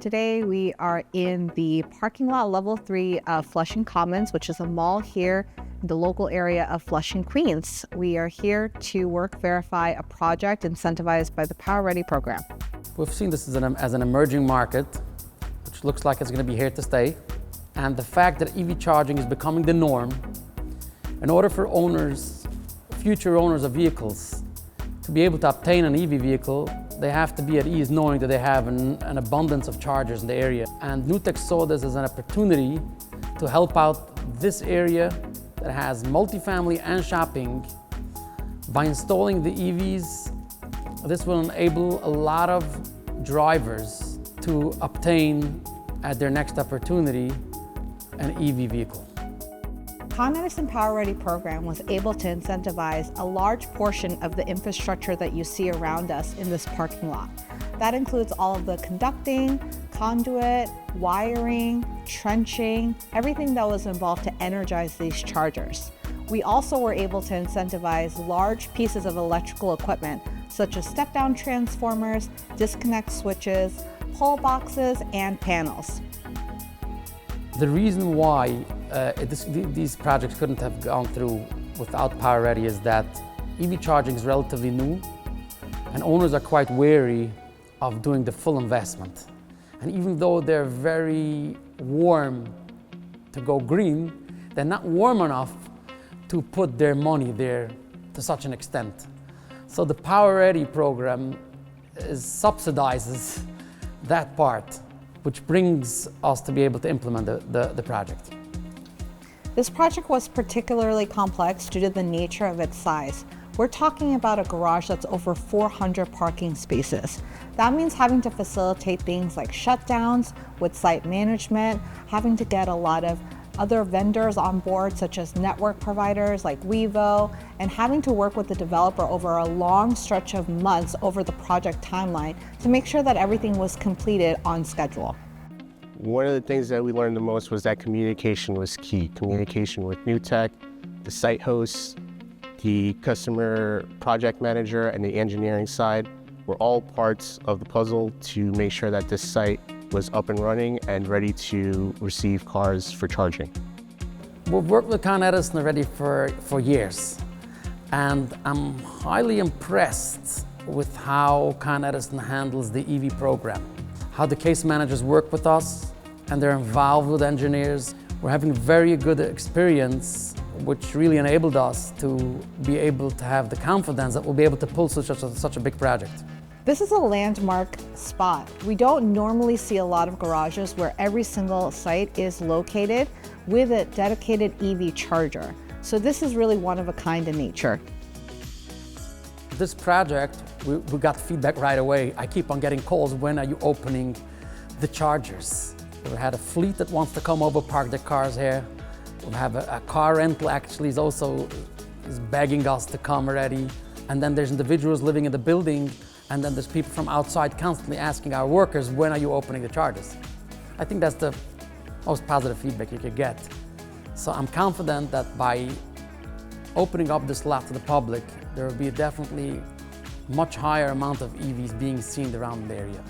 Today we are in the parking lot level 3 of Flushing Commons, which is a mall here in the local area of Flushing, Queens. We are here to verify a project incentivized by the PowerReady program. We've seen this as an emerging market, which looks like it's going to be here to stay. And the fact that EV charging is becoming the norm, in order for future owners of vehicles, to be able to obtain an EV vehicle, they have to be at ease knowing that they have an abundance of chargers in the area. And NewTek saw this as an opportunity to help out this area that has multifamily and shopping. By installing the EVs, this will enable a lot of drivers to obtain, at their next opportunity, an EV vehicle. Edison PowerReady program was able to incentivize a large portion of the infrastructure that you see around us in this parking lot. That includes all of the conducting, conduit, wiring, trenching, everything that was involved to energize these chargers. We also were able to incentivize large pieces of electrical equipment, such as step-down transformers, disconnect switches, pole boxes, and panels. The reason why these projects couldn't have gone through without PowerReady is that EV charging is relatively new, and owners are quite wary of doing the full investment. And even though they're very warm to go green, they're not warm enough to put their money there to such an extent. So the PowerReady program subsidizes that part, which brings us to be able to implement the project. This project was particularly complex due to the nature of its size. We're talking about a garage that's over 400 parking spaces. That means having to facilitate things like shutdowns with site management, having to get a lot of other vendors on board, such as network providers like Wevo, and having to work with the developer over a long stretch of months over the project timeline to make sure that everything was completed on schedule. One of the things that we learned the most was that communication was key. Communication with NewTek, the site hosts, the customer project manager, and the engineering side were all parts of the puzzle to make sure that this site was up and running and ready to receive cars for charging. We've worked with Con Edison already for years, and I'm highly impressed with how Con Edison handles the EV program. How the case managers work with us, and they're involved with engineers. We're having a very good experience, which really enabled us to be able to have the confidence that we'll be able to pull such a big project. This is a landmark spot. We don't normally see a lot of garages where every single site is located with a dedicated EV charger. So this is really one of a kind in nature. This project, we got feedback right away. I keep on getting calls, when are you opening the chargers? We had a fleet that wants to come over, park their cars here. We have a car rental actually is begging us to come already. And then there's individuals living in the building, and then there's people from outside constantly asking our workers, when are you opening the chargers? I think that's the most positive feedback you could get. So I'm confident that by opening up this lot to the public, there will be definitely much higher amount of EVs being seen around the area.